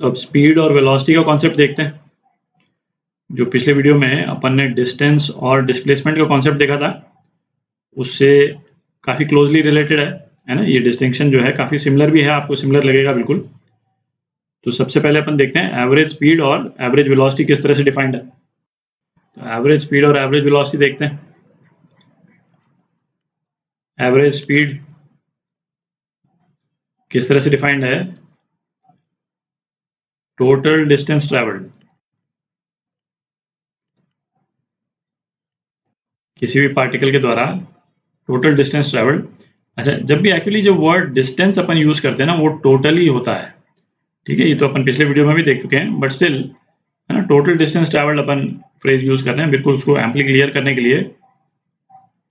तो अब स्पीड और वेलोसिटी का कॉन्सेप्ट देखते हैं। जो पिछले वीडियो में अपन ने डिस्टेंस और डिस्प्लेसमेंट का कॉन्सेप्ट देखा था, उससे काफ़ी क्लोजली रिलेटेड है ना। ये डिस्टिंक्शन जो है काफ़ी सिमिलर भी है, आपको सिमिलर लगेगा बिल्कुल। तो सबसे पहले अपन देखते हैं एवरेज स्पीड और एवरेज वेलोसिटी किस तरह से डिफाइंड है। तो एवरेज स्पीड और एवरेज वेलोसिटी देखते हैं। एवरेज स्पीड किस तरह से डिफाइंड है? टोटल डिस्टेंस ट्रैवल्ड, किसी भी पार्टिकल के द्वारा टोटल डिस्टेंस ट्रैवल्ड। अच्छा, जब भी एक्चुअली जो वर्ड डिस्टेंस अपन यूज करते हैं ना, वो टोटल ही होता है, ठीक है। ये तो अपन पिछले वीडियो में भी देख चुके हैं, बट स्टिल है ना, टोटल डिस्टेंस ट्रैवल्ड अपन फ्रेज यूज कर रहे हैं बिल्कुल उसको एम्पली क्लियर करने के लिए।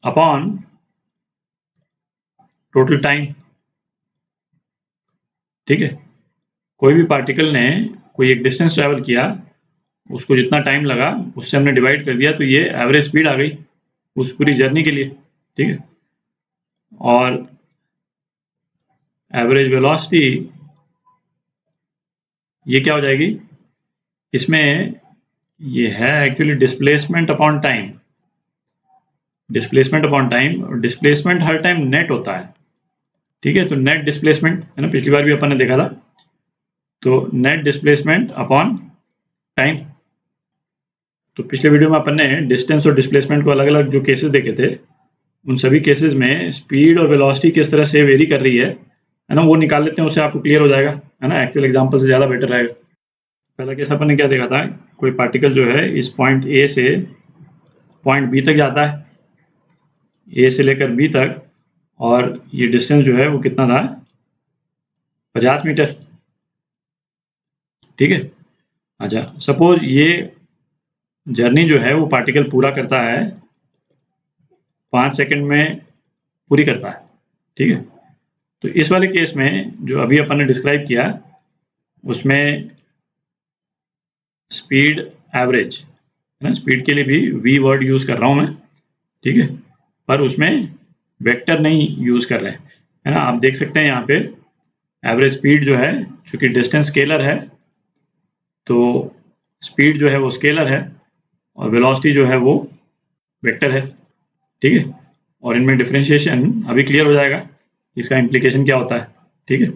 अपॉन टोटल टाइम, ठीक है। कोई भी पार्टिकल ने कोई एक डिस्टेंस ट्रैवल किया, उसको जितना टाइम लगा उससे हमने डिवाइड कर दिया, तो ये एवरेज स्पीड आ गई उस पूरी जर्नी के लिए, ठीक है। और एवरेज वेलोसिटी ये क्या हो जाएगी? इसमें ये है actually displacement upon time. Displacement upon time, और डिस्प्लेसमेंट हर टाइम नेट होता है, ठीक है। तो नेट डिस्प्लेसमेंट है ना, पिछली बार भी अपन ने देखा था। तो नेट डिस्प्लेसमेंट अपॉन टाइम। तो पिछले वीडियो में अपन ने डिस्टेंस और डिस्प्लेसमेंट को अलग अलग जो केसेस देखे थे, उन सभी केसेस में स्पीड और वेलोसिटी किस तरह से वेरी कर रही है ना, वो निकाल लेते हैं, उससे आपको क्लियर हो जाएगा, है ना। एक्चुअल एग्जांपल से ज़्यादा बेटर रहेगा। पहला केस अपन ने क्या देखा था, कोई पार्टिकल जो है इस पॉइंट ए से पॉइंट बी तक जाता है, ए से लेकर बी तक, और ये डिस्टेंस जो है वो कितना था? 50 मीटर, ठीक है। अच्छा, सपोज ये जर्नी जो है वो पार्टिकल पूरा करता है 5 सेकंड में, पूरी करता है, ठीक है। तो इस वाले केस में जो अभी अपन ने डिस्क्राइब किया, उसमें स्पीड एवरेज है ना, स्पीड के लिए भी वी वर्ड यूज कर रहा हूं मैं, ठीक है, पर उसमें वेक्टर नहीं यूज कर रहे हैं, है ना। आप देख सकते हैं यहाँ पे एवरेज स्पीड जो है, चूंकि डिस्टेंस स्केलर है, तो स्पीड जो है वो स्केलर है, और वेलोसिटी जो है वो वेक्टर है, ठीक है। और इनमें डिफरेंशिएशन अभी क्लियर हो जाएगा, इसका इम्प्लीकेशन क्या होता है, ठीक है।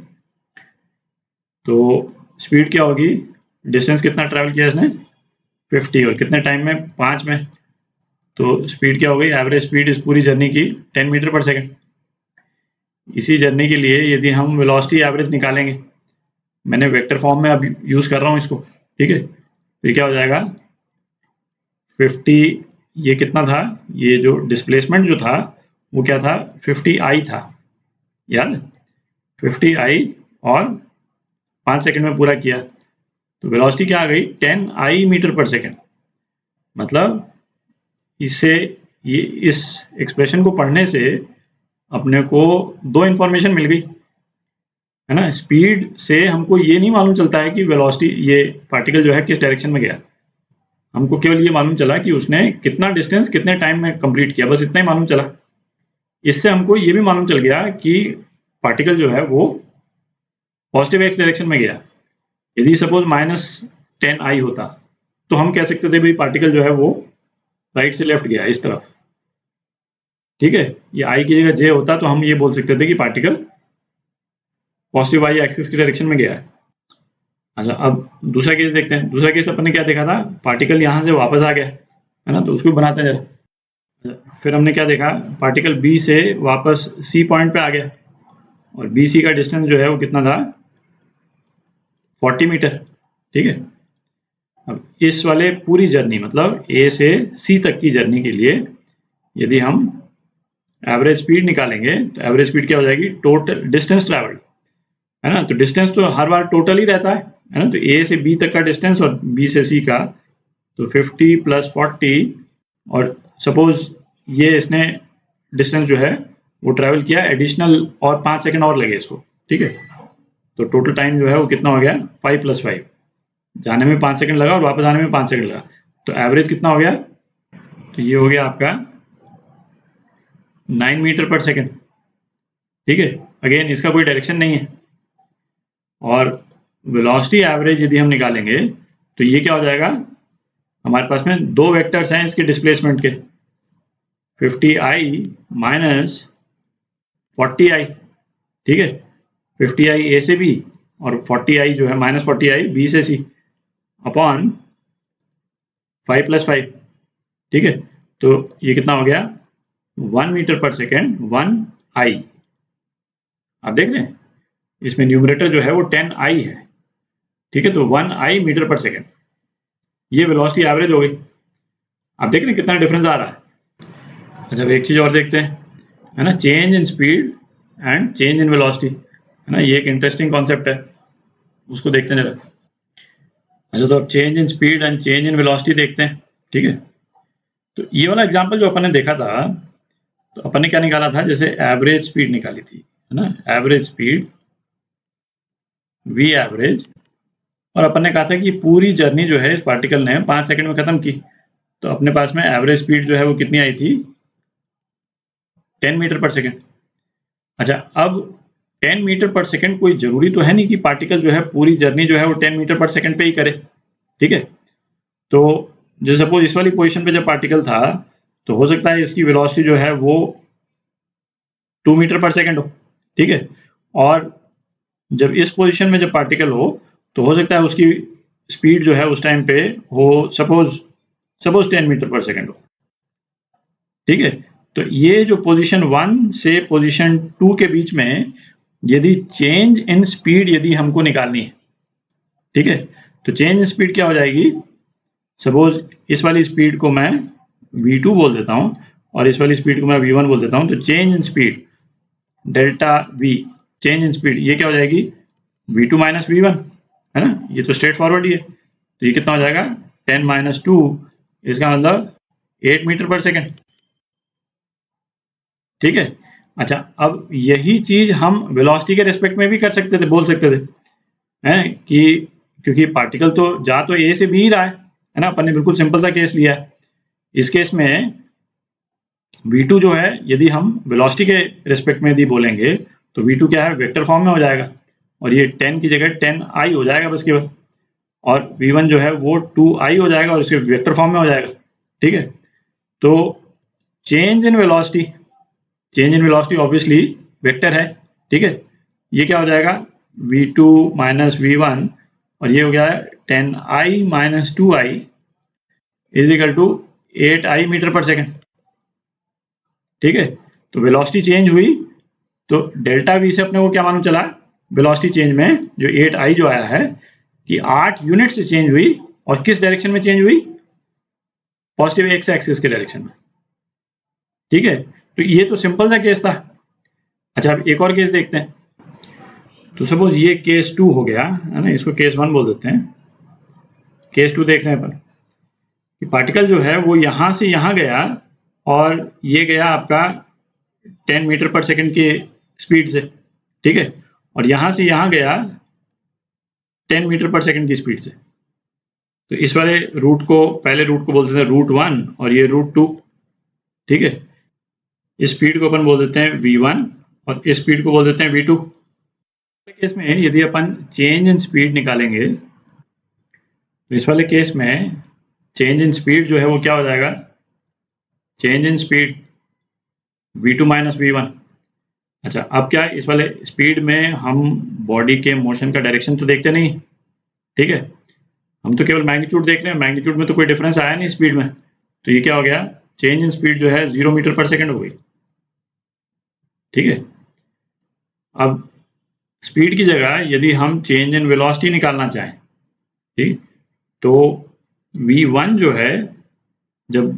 तो स्पीड क्या होगी? डिस्टेंस कितना ट्रैवल किया इसने? 50, और कितने टाइम में? 5 में। तो स्पीड क्या हो गई? एवरेज स्पीड इस पूरी जर्नी की 10 मीटर पर सेकंड। इसी जर्नी के लिए यदि हम वेलोसिटी एवरेज निकालेंगे, मैंने वेक्टर फॉर्म में अब यूज कर रहा हूँ इसको, ठीक है। तो ये क्या हो जाएगा? 50, ये कितना था? ये जो डिस्प्लेसमेंट जो था वो क्या था? 50i था, याद? 50i, और 5 सेकंड में पूरा किया, तो वेलोसिटी क्या आ गई? 10i मीटर पर सेकंड। मतलब इससे, ये इस एक्सप्रेशन को पढ़ने से अपने को दो इंफॉर्मेशन मिल गई, है ना। स्पीड से हमको ये नहीं मालूम चलता है कि वेलोसिटी, ये पार्टिकल जो है किस डायरेक्शन में गया, हमको केवल ये मालूम चला कि उसने कितना डिस्टेंस कितने टाइम में कंप्लीट किया, बस इतना ही मालूम चला। इससे हमको ये भी मालूम चल गया कि पार्टिकल जो है वो पॉजिटिव एक्स डायरेक्शन में गया। यदि सपोज -10i होता, तो हम कह सकते थे भाई पार्टिकल जो है वो राइट से लेफ्ट गया इस तरफ, ठीक है। ये i की जगह j होता तो हम ये बोल सकते थे कि पार्टिकल पॉजिटिव y एक्सिस की डायरेक्शन में गया है। अच्छा, अब दूसरा केस देखते हैं। दूसरा केस अपन ने क्या देखा था? पार्टिकल यहाँ से वापस आ गया, है ना, तो उसको बनाते हैं जरा। फिर हमने क्या देखा? पार्टिकल B से वापस C पॉइंट पे आ गया, और BC का डिस्टेंस जो है वो कितना था? 40 मीटर, ठीक है। अब इस वाले पूरी जर्नी, मतलब A से C तक की जर्नी के लिए यदि हम एवरेज स्पीड निकालेंगे, तो एवरेज स्पीड क्या हो जाएगी? टोटल डिस्टेंस ट्रैवल्ड, है ना। तो डिस्टेंस तो हर बार टोटल ही रहता है ना। तो A से B तक का डिस्टेंस और B से C का, तो 50 + 40, और सपोज ये इसने डिस्टेंस जो है वो ट्रैवल किया एडिशनल, और 5 सेकंड और लगे इसको, ठीक है। तो टोटल टाइम जो है वो कितना हो गया? 5 + 5। जाने में 5 सेकंड लगा और वापस आने में 5 सेकंड लगा, तो एवरेज कितना हो गया? तो ये हो गया आपका 9 मीटर पर सेकंड, ठीक है। अगेन इसका कोई डायरेक्शन नहीं है, और वेलोसिटी एवरेज यदि हम निकालेंगे तो ये क्या हो जाएगा, हमारे पास में दो वेक्टर्स हैं इसके डिस्प्लेसमेंट के, 50i माइनस 40i, ठीक है, 50i ए से बी और 40i जो है माइनस 40i बी से सी अपॉन 5 प्लस 5, ठीक है। तो ये कितना हो गया, 1 मीटर पर सेकेंड 1i। आप देख रहे हैं इसमें न्यूमरेटर जो है वो 10i है, ठीक है, तो 1i मीटर पर सेकेंड, ये वेलोसिटी एवरेज हो गई। आप देख रहे हैं कितना डिफरेंस आ रहा है। अच्छा अब एक चीज और देखते हैं, है ना, change in speed and change in velocity, है ना, ये एक इंटरेस्टिंग कॉन्सेप्ट है, उसको देखते हैं जरा। अच्छा तो अब change in speed and change in velocity देखते हैं, ठीक है। तो ये वाला एग्जांपल जो अपन ने देखा था, तो अपन ने क्या निकाला था, जैसे एवरेज स्पीड निकाली थी, है ना, एवरेज स्पीड वी एवरेज, और अपन ने कहा था कि पूरी जर्नी जो है इस पार्टिकल ने 5 सेकंड में खत्म की। तो अपने पास में एवरेज स्पीड जो है वो कितनी आई थी, 10 मीटर पर सेकेंड। अच्छा अब 10 मीटर पर सेकेंड कोई जरूरी तो है नहीं कि पार्टिकल जो है पूरी जर्नी जो है वो 10 मीटर पर सेकेंड पे ही करे, ठीक है। तो जो सपोज इस वाली पोजीशन पे जब पार्टिकल था तो हो सकता है इसकी वेलोसिटी जो है वो 2 मीटर पर सेकेंड हो, ठीक है, और जब इस पोजीशन में जब पार्टिकल हो तो हो सकता है उसकी स्पीड जो है उस टाइम पे हो सपोज 10 मीटर पर सेकेंड हो, ठीक है। तो ये जो पोजीशन 1 से पोजीशन 2 के बीच में यदि चेंज इन स्पीड यदि हमको निकालनी है, ठीक है, तो चेंज इन स्पीड क्या हो जाएगी, सपोज इस वाली स्पीड को मैं v2 बोल देता हूं और इस वाली स्पीड को मैं v1 बोल देता हूं, तो change in speed delta v, change in speed ये क्या हो जाएगी, v2 माइनस v1, है ना, ये तो स्ट्रेट फॉरवर्ड ही है। तो ये कितना हो जाएगा, 10 माइनस 2, इसका मतलब 8 मीटर पर सेकेंड, ठीक है। अच्छा अब यही चीज हम वेलोसिटी के रेस्पेक्ट में भी कर सकते थे, बोल सकते थे, हैं कि क्योंकि पार्टिकल तो जा तो ए से बी ही रहा है ना, अपन ने बिल्कुल सिंपल सा केस लिया है। इस केस में v2 जो है यदि हम वेलोसिटी के रेस्पेक्ट में यदि बोलेंगे तो v2 क्या है, वेक्टर फॉर्म में हो जाएगा और ये 10 की जगह 10i हो जाएगा बस केवल, और v1 जो है वो 2i हो जाएगा और इसके वेक्टर फॉर्म में हो जाएगा, ठीक है। तो change in velocity obviously vector है, ठीक है। ये क्या हो जाएगा, v2 माइनस v1 और ये हो गया 10i minus 2i is equal to 8i metre per second, ठीक है। तो वेलोसिटी चेंज हुई तो डेल्टा वी से अपने को क्या मालूम चला, वेलोसिटी चेंज में जो 8i जो आया है कि 8 यूनिट से चेंज हुई और किस डायरेक्शन में चेंज हुई, पॉजिटिव एक्स एक्सिस के डायरेक्शन में, ठीक है। तो ये तो सिंपल सा केस था। अच्छा अब एक और केस देखते हैं, तो सपोज ये केस 2 हो गया, है ना, इसको केस 1 बोल देते हैं। केस 2 देख रहे हैं अपन कि पार्टिकल जो है वो यहां से यहां गया और ये गया आपका 10 मीटर पर सेकेंड की स्पीड से, ठीक है, और यहां से यहां गया 10 मीटर पर सेकेंड की स्पीड से। तो इस वाले रूट को, पहले रूट को बोलते थे रूट 1 और ये रूट 2, ठीक है। इस स्पीड को अपन बोल देते हैं v1 और इस स्पीड को बोल देते हैं v2। केस में यदि अपन चेंज इन स्पीड निकालेंगे तो इस वाले केस में चेंज इन स्पीड जो है वो क्या हो जाएगा, change in speed v2 minus v1। अच्छा अब क्या इस वाले स्पीड में हम बॉडी के मोशन का डायरेक्शन तो देखते नहीं, ठीक है, हम तो केवल मैग्नीट्यूड देख रहे हैं, मैग्नीट्यूड में तो कोई डिफरेंस आया नहीं स्पीड में। तो ये क्या हो गया, चेंज इन स्पीड जो है 0 मीटर पर सेकेंड हो गई, ठीक है। अब स्पीड की जगह यदि हम चेंज इन वेलोसिटी निकालना चाहें, ठीक, तो v1 जो है जब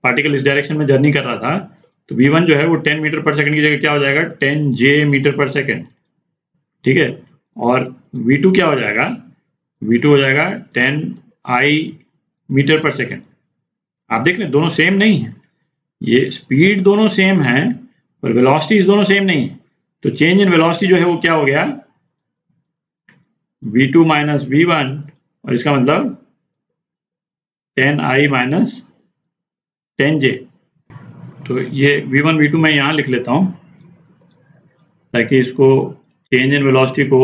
पार्टिकल इस डायरेक्शन में जर्नी कर रहा था तो v1 जो है वो 10 मीटर पर सेकेंड की जगह क्या हो जाएगा, 10j मीटर पर सेकेंड, ठीक है। और v2 क्या हो जाएगा, v2 हो जाएगा 10i मीटर पर सेकेंड। आप देख रहे हैं दोनों सेम नहीं है, ये स्पीड दोनों सेम है पर वेलोसिटीज दोनों सेम नहीं है। तो चेंज इन वेलोसिटी जो है वो क्या हो गया, v2 माइनस v1 और इसका मतलब 10i माइनस 10j। तो ये v1 v2 मैं यहाँ लिख लेता हूँ ताकि इसको चेंज इन वेलोसिटी को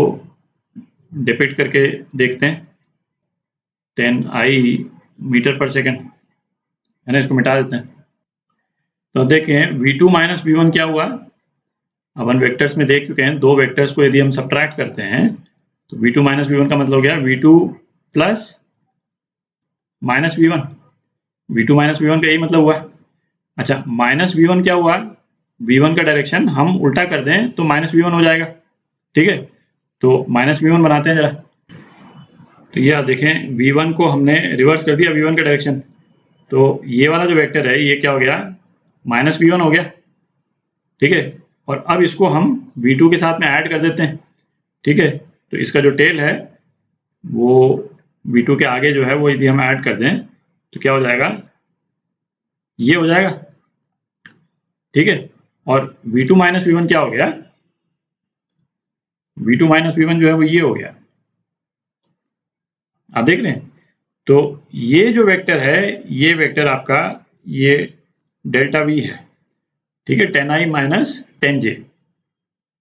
डिपिक्ट करके देखते हैं 10i मीटर पर सेकेंड, है ना, इसको मिटा देते हैं। तो देखें v2 माइनस v1 क्या हुआ, अपन वेक्टर्स में देख चुके हैं, दो वेक्टर्स को यदि हम सब्ट्रैक्ट करते हैं तो v2 माइनस v1 का मतलब हो गया v2 plus minus v1, v2 minus v1 का यही मतलब हुआ। अच्छा, माइनस v1 क्या हुआ, v1 का डायरेक्शन हम उल्टा कर दें तो माइनस v1 हो जाएगा, ठीक है। तो माइनस v1 बनाते हैं जरा, तो ये आप देखें v1 को हमने रिवर्स कर दिया v1 का डायरेक्शन, तो ये वाला जो वेक्टर है ये क्या हो गया, माइनस v1 हो गया, ठीक है। और अब इसको हम v2 के साथ में ऐड कर देते हैं, ठीक है। तो इसका जो टेल है वो v2 के आगे जो है वो यदि हम ऐड कर दें तो क्या हो जाएगा, ये हो जाएगा, ठीक है। और v2 माइनस v1 क्या हो गया, v2 माइनस v1 जो है वो ये हो गया, आप देख रहे हैं। तो ये जो वेक्टर है ये वेक्टर आपका ये डेल्टा v है, ठीक है, 10i माइनस 10j,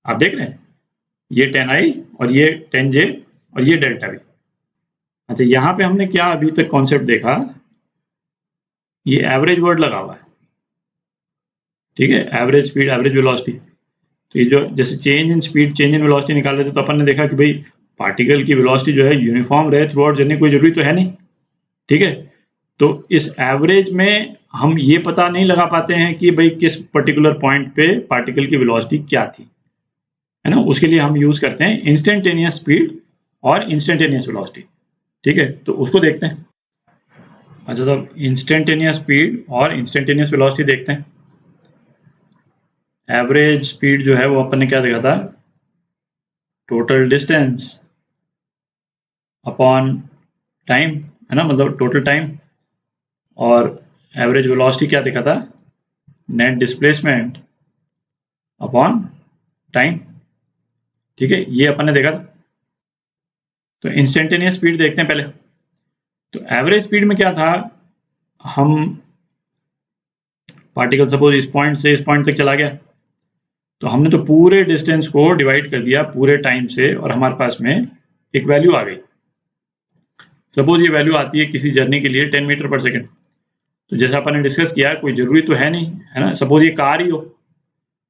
आप देख रहे हैं ये 10i और ये 10j और ये डेल्टा v। अच्छा, यहाँ पे हमने क्या अभी तक कॉन्सेप्ट देखा, ये एवरेज वर्ड लगा हुआ है, ठीक है, एवरेज स्पीड एवरेज वेलोसिटी। तो ये जो जैसे change in speed change in velocity निकाल रहे थे तो अपन ने देखा कि भाई पार्टिकल की वेलोसिटी जो है यूनिफॉर्म रहे थ्रू आउट जर्नी, कोई जरूरी तो है नहीं, ठीक है। तो इस एवरेज में हम ये पता नहीं लगा पाते हैं कि भाई किस पर्टिकुलर पॉइंट पे पार्टिकल की वेलोसिटी क्या थी, है ना। उसके लिए हम यूज करते हैं इंस्टेंटेनियस स्पीड और इंस्टेंटेनियस वेलोसिटी, ठीक है। तो उसको देखते हैं। अच्छा, तो इंस्टेंटेनियस स्पीड और इंस्टेंटेनियस वेलोसिटी देखते हैं। एवरेज स्पीड जो है वो अपन ने क्या देखा था, टोटल डिस्टेंस अपॉन टाइम, है ना, मतलब टोटल टाइम। और एवरेज वेलोसिटी क्या देखा था, नेट डिस्प्लेसमेंट अपॉन टाइम, ठीक है, ये अपन ने देखा था। तो इंस्टेंटेनियस स्पीड देखते हैं पहले। तो एवरेज स्पीड में क्या था, हम पार्टिकल सपोज इस पॉइंट से इस पॉइंट तक चला गया, तो हमने तो पूरे डिस्टेंस को डिवाइड कर दिया पूरे टाइम से और हमारे पास में एक वैल्यू आ गई। सपोज ये वैल्यू आती है किसी जर्नी के लिए 10 मीटर पर सेकेंड। तो जैसा अपन ने डिस्कस किया कोई जरूरी तो है नहीं, है ना, सपोज ये कार ही हो,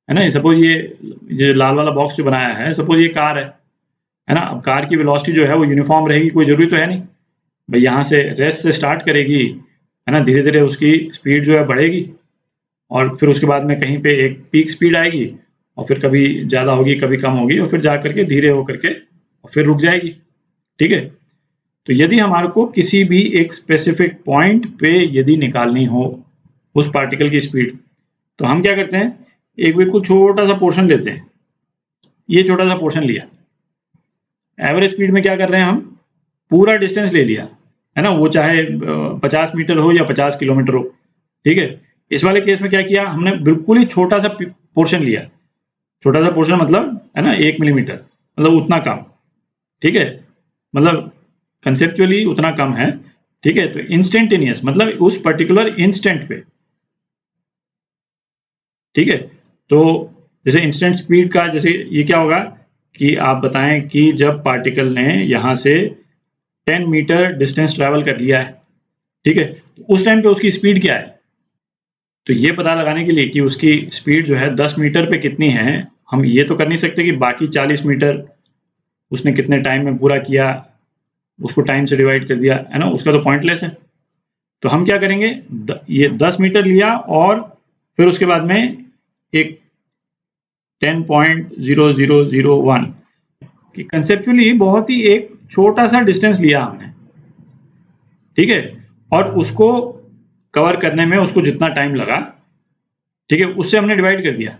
है ना, सपोज ये लाल वाला बॉक्स जो बनाया है सपोज ये कार है ना। अब कार की वेलोसिटी जो है वो यूनिफॉर्म रहेगी, कोई जरूरी तो है नहीं भाई, यहाँ से रेस्ट से स्टार्ट करेगी, है ना, धीरे धीरे उसकी स्पीड जो है बढ़ेगी और फिर उसके बाद में कहीं पे एक पीक स्पीड आएगी और फिर कभी ज़्यादा होगी कभी कम होगी और फिर जा करके धीरे होकर के और फिर रुक जाएगी, ठीक है। तो यदि हमारे को किसी भी एक स्पेसिफिक पॉइंट पे यदि निकालनी हो उस पार्टिकल की स्पीड, तो हम क्या करते हैं, एक बिल्कुल छोटा सा पोर्शन लेते हैं, ये छोटा सा पोर्शन लिया। एवरेज स्पीड में क्या कर रहे हैं, हम पूरा डिस्टेंस ले लिया, है ना, वो चाहे 50 मीटर हो या 50 किलोमीटर हो, ठीक है। इस वाले केस में क्या किया हमने, बिल्कुल ही छोटा सा पोर्शन लिया, छोटा सा पोर्शन मतलब है ना 1 मिलीमीटर, मतलब उतना कम, ठीक है, मतलब कंसेप्चुअली उतना कम है, ठीक है। तो इंस्टेंटेनियस मतलब उस पर्टिकुलर इंस्टेंट पे, ठीक है। तो जैसे इंस्टेंट स्पीड का जैसे ये क्या होगा कि आप बताएं कि जब पार्टिकल ने यहाँ से 10 मीटर डिस्टेंस ट्रैवल कर लिया है, ठीक है, तो उस टाइम पे उसकी स्पीड क्या है। तो ये पता लगाने के लिए कि उसकी स्पीड जो है 10 मीटर पे कितनी है, हम ये तो कर नहीं सकते कि बाकी 40 मीटर उसने कितने टाइम में पूरा किया, उसको टाइम से डिवाइड कर दिया, है ना, उसका तो पॉइंटलेस है। तो हम क्या करेंगे, ये 10 मीटर लिया और फिर उसके बाद में एक 10.0001 कि कंसेप्चुअली बहुत ही एक छोटा सा डिस्टेंस लिया हमने, ठीक है, और उसको कवर करने में उसको जितना टाइम लगा, ठीक है, उससे हमने डिवाइड कर दिया।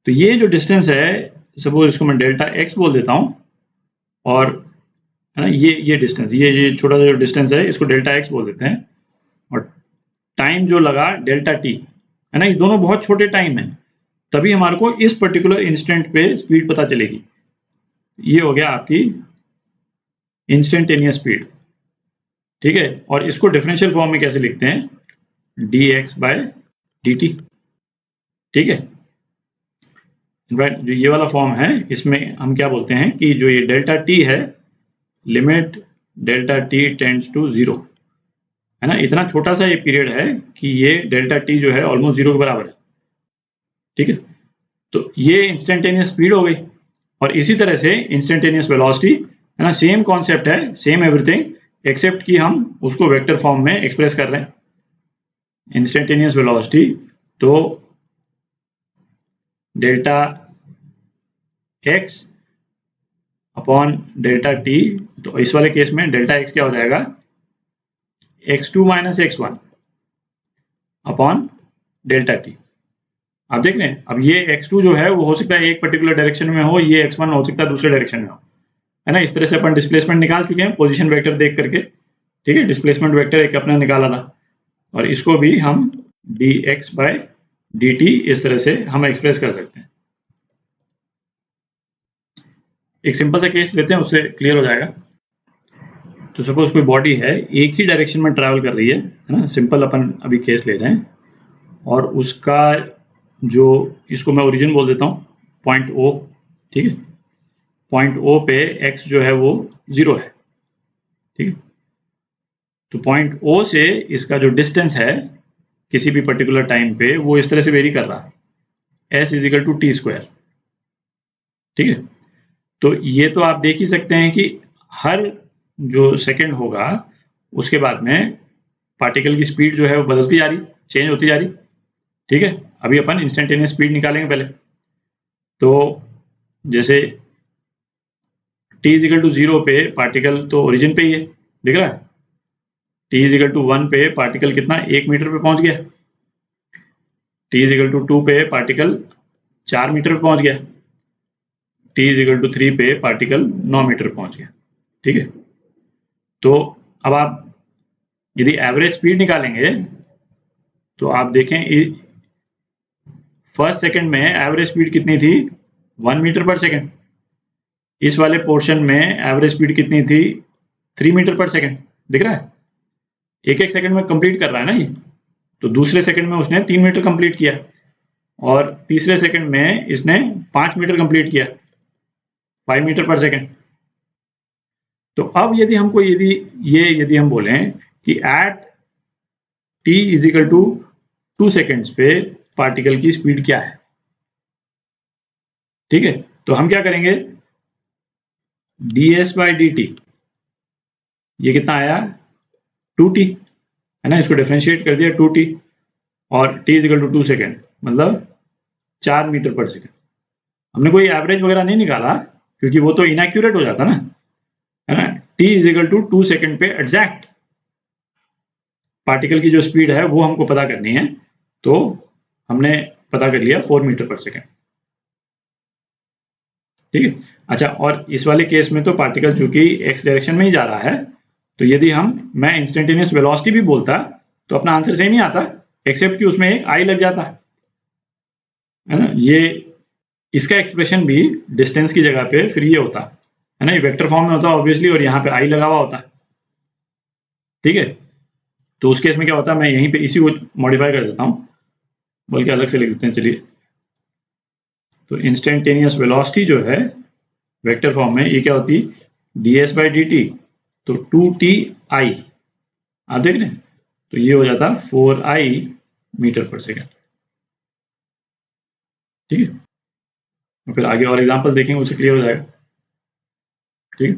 तो ये जो डिस्टेंस है सपोज इसको मैं डेल्टा एक्स बोल देता हूँ और है ना ये डिस्टेंस ये छोटा सा जो डिस्टेंस है इसको डेल्टा एक्स बोल देते हैं और टाइम जो लगा डेल्टा टी, है ना, ये दोनों बहुत छोटे टाइम है, तभी हमारे को इस पर्टिकुलर इंस्टेंट पे स्पीड पता चलेगी। ये हो गया आपकी इंस्टेंटेनियस स्पीड, ठीक है। और इसको डिफरेंशियल फॉर्म में कैसे लिखते हैं, dx बाय dt, ठीक है। इनफैक्ट जो ये वाला फॉर्म है इसमें हम क्या बोलते हैं कि जो ये डेल्टा टी है limit delta T tends to 0, है ना। इतना छोटा सा ये पीरियड है कि ये डेल्टा टी जो है ऑलमोस्ट 0 के बराबर है, ठीक है। तो ये इंस्टेंटेनियस स्पीड हो गई। और इसी तरह से इंस्टेंटेनियस वेलोसिटी, है ना, सेम कॉन्सेप्ट है, सेम एवरीथिंग, एक्सेप्ट कि हम उसको वेक्टर फॉर्म में एक्सप्रेस कर रहे हैं। इंस्टेंटेनियस वेलोसिटी तो delta x upon delta T, तो इस वाले केस में डेल्टा एक्स क्या हो जाएगा, x2 minus x1 upon delta T. आप देख रहे हैं, अब ये x2 जो है वो हो सकता है एक पर्टिकुलर डायरेक्शन में हो, ये x1 हो सकता है दूसरे डायरेक्शन में हो, है ना। इस तरह से अपन डिस्प्लेसमेंट निकाल चुके हैं पोजीशन वेक्टर देख करके, ठीक है। डिस्प्लेसमेंट वेक्टर एक अपने निकाला था, और इसको भी हम dx बाय dt इस तरह से हम एक्सप्रेस कर सकते हैं। एक सिंपल सा केस लेते हैं, उससे क्लियर हो जाएगा। तो सपोज कोई बॉडी है, एक ही डायरेक्शन में ट्रैवल कर रही है ना। सिंपल अपन अभी केस ले जाएं, और उसका जो, इसको मैं ओरिजिन बोल देता हूँ, पॉइंट O, ठीक है। पॉइंट O पे x जो है वो 0 है, ठीक है। तो पॉइंट O से इसका जो डिस्टेंस है किसी भी पर्टिकुलर टाइम पे, वो इस तरह से वेरी कर रहा है, s is equal to T square, ठीक है। तो ये तो आप देख ही सकते हैं कि हर जो सेकंड होगा उसके बाद में पार्टिकल की स्पीड जो है वो बदलती जा रही, चेंज होती जा रही, ठीक है। अभी अपन इंस्टेंटेनियस स्पीड निकालेंगे पहले। तो जैसे t इज इक्वल टू 0 पे पार्टिकल तो ओरिजिन पे ही है, दिख रहा है। t इज इक्वल टू 1 पे पार्टिकल कितना, 1 मीटर पे पहुंच गया। t इज इक्वल टू 2 पे पार्टिकल 4 मीटर पे पहुंच गया। t इज इक्वल टू 3 पे पार्टिकल 9 मीटर पे पहुंच गया, ठीक है। तो अब आप यदि एवरेज स्पीड निकालेंगे तो आप देखें फर्स्ट सेकंड में एवरेज स्पीड कितनी थी, 1 मीटर पर सेकंड। इस वाले पोर्शन में एवरेज स्पीड कितनी थी, 3 मीटर पर सेकंड, दिख रहा है। एक एक सेकंड में कंप्लीट कर रहा है ना ये। तो दूसरे सेकंड में उसने 3 मीटर कंप्लीट किया, और तीसरे सेकंड में इसने 5 मीटर कंप्लीट किया, 5 मीटर पर सेकंड। तो अब यदि हमको यदि हम बोलें कि at t is equal to 2 seconds पे पार्टिकल की स्पीड क्या है, ठीक है। तो हम क्या करेंगे, ds बाई dt, ये कितना आया, 2t, है ना। इसको डिफरेंशिएट कर दिया 2t, और t is equal to 2 second, मतलब 4 मीटर पर सेकेंड। हमने कोई एवरेज वगैरह नहीं निकाला, क्योंकि वो तो इनएक्यूरेट हो जाता ना, है ना। t is equal to 2 second पे एग्जैक्ट पार्टिकल की जो स्पीड है वो हमको पता करनी है। तो हमने पता कर लिया 4 मीटर पर सेकेंड, ठीक है। अच्छा, और इस वाले केस में तो पार्टिकल चूंकि एक्स डायरेक्शन में ही जा रहा है, तो यदि मैं इंस्टेंटेनियस वेलोसिटी भी बोलता तो अपना आंसर सेम ही आता, एक्सेप्ट कि उसमें एक आई लग जाता, है ना। ये इसका एक्सप्रेशन भी डिस्टेंस की जगह पे फिर ये होता, है ना, ये वेक्टर फॉर्म में होता ऑब्वियसली, और यहाँ पे आई लगा हुआ होता, ठीक है। तो उस केस में क्या होता, मैं यहीं पे इसी को मॉडिफाई कर देता हूँ, बल्कि अलग से लिख देते हैं, चलिए। तो इंस्टेंटेनियस वेलोसिटी जो है वेक्टर फॉर्म में, ये क्या होती, ds बाई dt, तो 2ti, आप देख रहे हैं, तो ये हो जाता 4i मीटर पर सेकेंड, ठीक है। और फिर आगे और एग्जांपल देखेंगे, उससे क्लियर हो जाएगा, ठीक है।